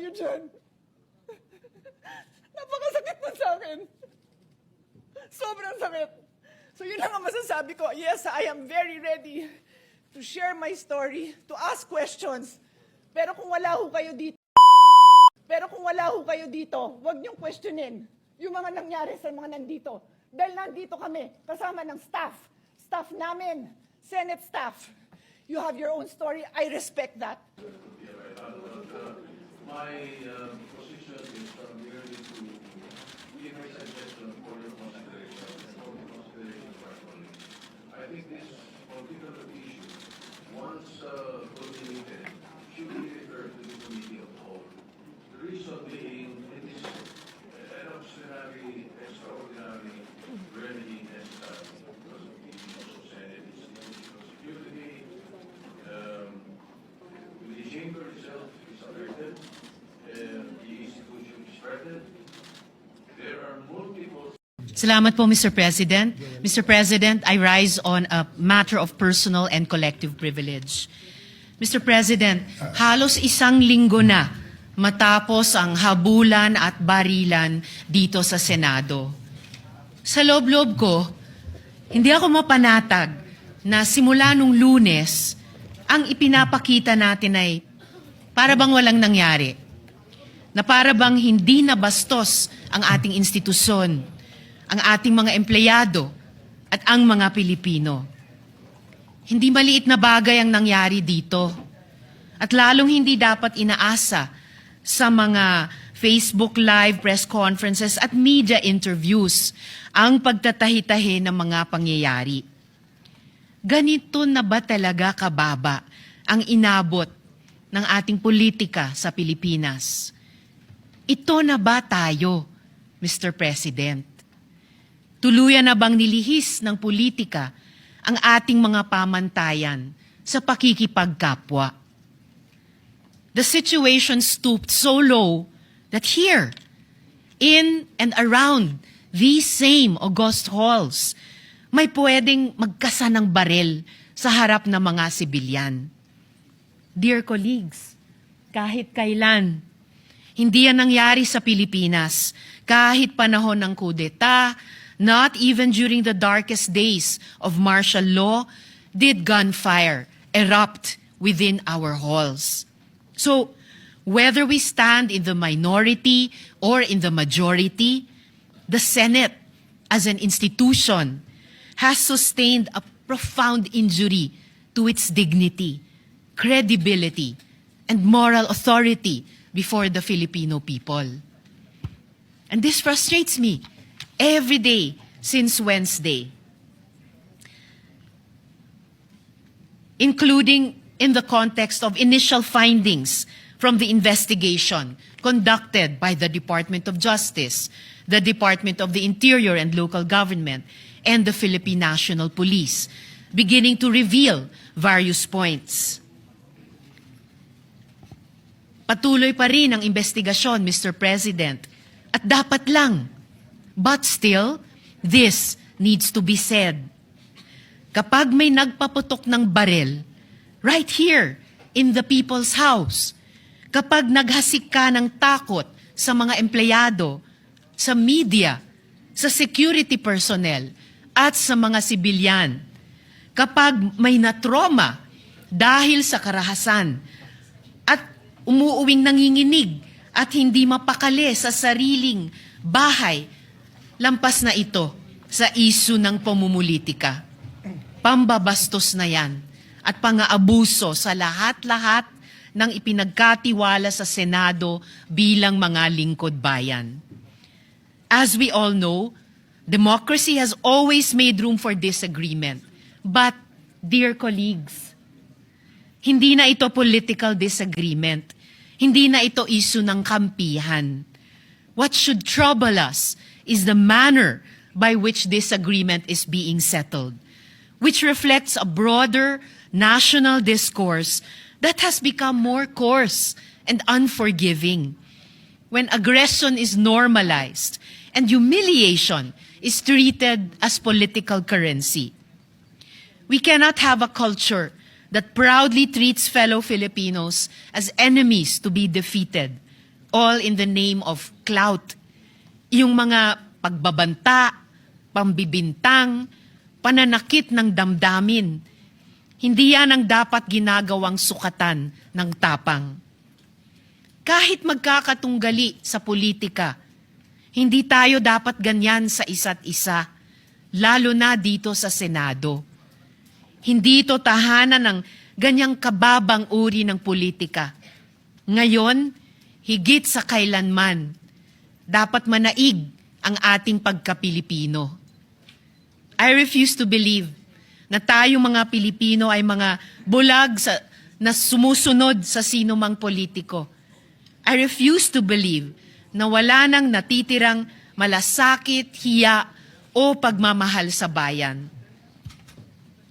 niyo dyan. Napakasakit mo sa akin. Sobrang sakit. So yun lang ang masasabi ko. Yes, I am very ready to share my story, to ask questions. Pero kung wala ho kayo dito, huwag niyong questionin yung mga nangyari sa mga nandito. Dahil nandito kami, kasama ng staff namin, Senate staff. You have your own story. I respect that. My position is merely to give my suggestion for your consideration and for the consideration of our colleagues. I think this particular issue, once culminated, should be referred to the committee of the whole. The reason being, it is an extraordinary remedy necessary because of the use of Senate institutional security. The chamber itself is alerted. The institution is threatened. There are multiple. Salamat po, Mr. President. Mr. President, I rise on a matter of personal and collective privilege. Mr. President, halos isang linggo na matapos ang habulan at barilan dito sa Senado. Sa loob-loob ko, hindi ako mapanatag na simula nung Lunes, ang ipinapakita natin ay para bang walang nangyari. Na para bang hindi nabastos ang ating institusyon, ang ating mga empleyado, at ang mga Pilipino. Hindi maliit na bagay ang nangyari dito. At lalong hindi dapat inaasa sa mga Facebook Live, press conferences at media interviews ang pagtatahi-tahi ng mga pangyayari. Ganito na ba talaga kababa ang inabot ng ating politika sa Pilipinas? Ito na ba tayo, Mr. President? Tuluyan na bang nilihis ng politika ang ating mga pamantayan sa pakikipagkapwa? The situation stooped so low that here, in and around these same august halls, may pwedeng magkasa ng barel sa harap ng mga sibilyan. Dear colleagues, kahit kailan, hindi yan nangyari sa Pilipinas. Kahit panahon ng kudeta, not even during the darkest days of martial law, did gunfire erupt within our halls. So, whether we stand in the minority or in the majority, the Senate, as an institution, has sustained a profound injury to its dignity, credibility, and moral authority before the Filipino people. And this frustrates me every day since Wednesday, including in the context of initial findings from the investigation conducted by the Department of Justice, the Department of the Interior and Local Government, and the Philippine National Police, beginning to reveal various points. Patuloy pa rin ang investigasyon, Mr. President, at dapat lang. But still, this needs to be said. Kapag may nagpaputok ng barel, right here, in the people's house, kapag naghasik ka ng takot sa mga empleyado, sa media, sa security personnel, at sa mga sibilyan, kapag may natroma dahil sa karahasan, at umuuwing nanginginig at hindi mapakali sa sariling bahay, lampas na ito sa isyu ng pamumulitika. Pambabastos na yan at pang-aabuso sa lahat-lahat ng ipinagkatiwala sa Senado bilang mga lingkod bayan. As we all know, democracy has always made room for disagreement. But, dear colleagues, hindi na ito political disagreement. Hindi na ito issue ng kampihan. What should trouble us is the manner by which this agreement is being settled, which reflects a broader national discourse that has become more coarse and unforgiving. When aggression is normalized and humiliation is treated as political currency. We cannot have a culture that proudly treats fellow Filipinos as enemies to be defeated, all in the name of clout. Yung mga pagbabanta, pambibintang, pananakit ng damdamin, hindi yan ang dapat ginagawang sukatan ng tapang. Kahit magkakatunggali sa politika, hindi tayo dapat ganyan sa isa't isa, lalo na dito sa Senado. Hindi ito tahanan ng ganyang kababang uri ng politika. Ngayon, higit sa kailanman, dapat manaig ang ating pagka-Pilipino. I refuse to believe na tayong mga Pilipino ay mga bulag na sumusunod sa sinumang politiko. I refuse to believe na wala nang natitirang malasakit, hiya o pagmamahal sa bayan.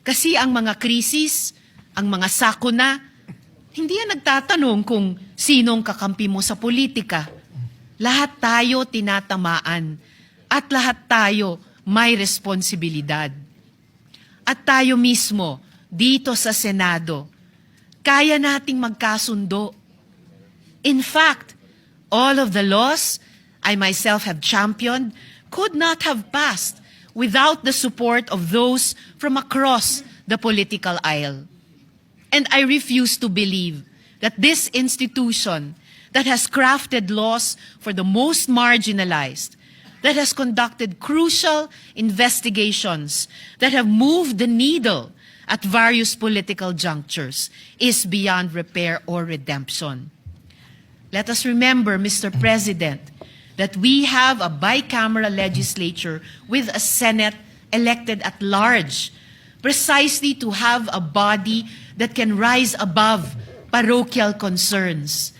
Kasi ang mga krisis, ang mga sakuna, hindi yan nagtatanong kung sinong kakampi mo sa politika. Lahat tayo tinatamaan at lahat tayo may responsibilidad. At tayo mismo, dito sa Senado, kaya nating magkasundo. In fact, all of the laws I myself have championed could not have passed without the support of those from across the political aisle. And I refuse to believe that this institution that has crafted laws for the most marginalized, that has conducted crucial investigations, that have moved the needle at various political junctures, is beyond repair or redemption. Let us remember, Mr. President, that we have a bicameral legislature with a Senate elected at large, precisely to have a body that can rise above parochial concerns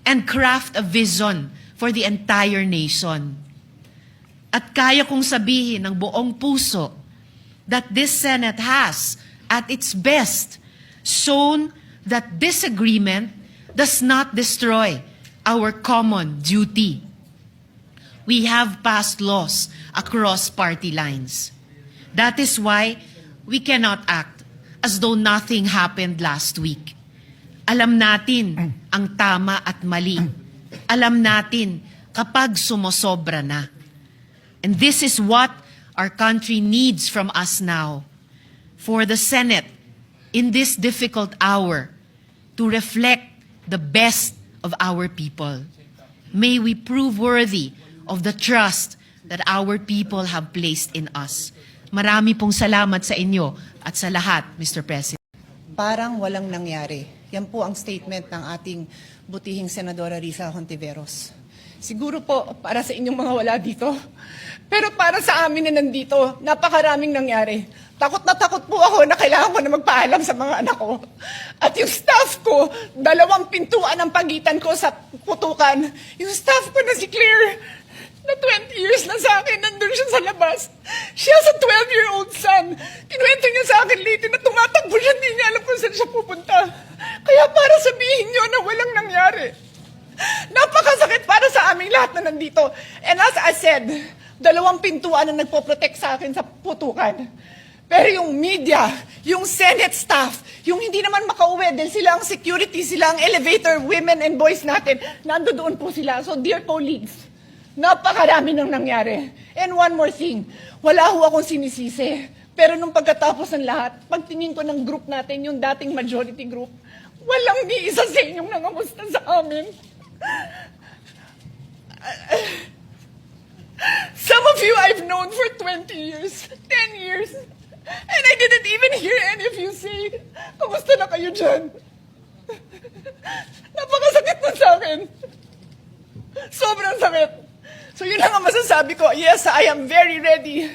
and craft a vision for the entire nation. At kaya kong sabihin ng buong puso that this Senate has, at its best, shown that disagreement does not destroy our common duty. We have passed laws across party lines. That is why we cannot act as though nothing happened last week. Alam natin ang tama at mali. Alam natin kapag sumosobra na. And this is what our country needs from us now. For the Senate, in this difficult hour, to reflect the best of our people. May we prove worthy of the trust that our people have placed in us. Marami pong salamat sa inyo at sa lahat, Mr. President. Parang walang nangyari. Yan po ang statement ng ating butihing Senadora Risa Hontiveros. Siguro po para sa inyong mga wala dito. Pero para sa amin na nandito, napakaraming nangyari. Takot na takot po ako na kailangan ko na magpaalam sa mga anak ko. At yung staff ko, 2 pintuan ang pagitan ko sa putukan. Yung staff ko na si Claire, na 20 years na sa akin, nandun siya sa labas. She has a 12-year-old son. Kinuwento niya sa akin late na tumatakbo siya, hindi niya alam kung saan siya pupunta. Kaya para sabihin niyo na walang nangyari. Napakasakit para sa aming lahat na nandito. And as I said, 2 pintuan na nagpo-protect sa akin sa putukan. Pero yung media, yung Senate staff, yung hindi naman makauwi dahil sila ang security, sila ang elevator women and boys natin, nandoon po sila. So dear colleagues, napakarami nang nangyari. And one more thing, wala ho akong sinisisi. Pero nung pagkatapos ng lahat, pagtingin ko ng group natin, yung dating majority group, walang ni isa sa inyong nangamusta sa amin. Some of you I've known for 20 years, 10 years, and I didn't even hear any of you say, kamusta na kayo dyan? Napakasakit mo sa akin. Sobrang sakit. So yun lang ang masasabi ko. Yes, I am very ready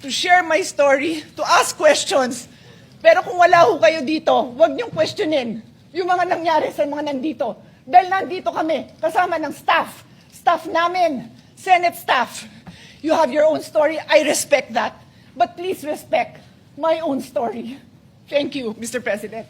to share my story, to ask questions. Pero kung wala ho kayo dito, huwag niyong questionin yung mga nangyari sa mga nandito. Dahil nandito kami, kasama ng staff namin, Senate staff. You have your own story. I respect that. But please respect my own story. Thank you, Mr. President.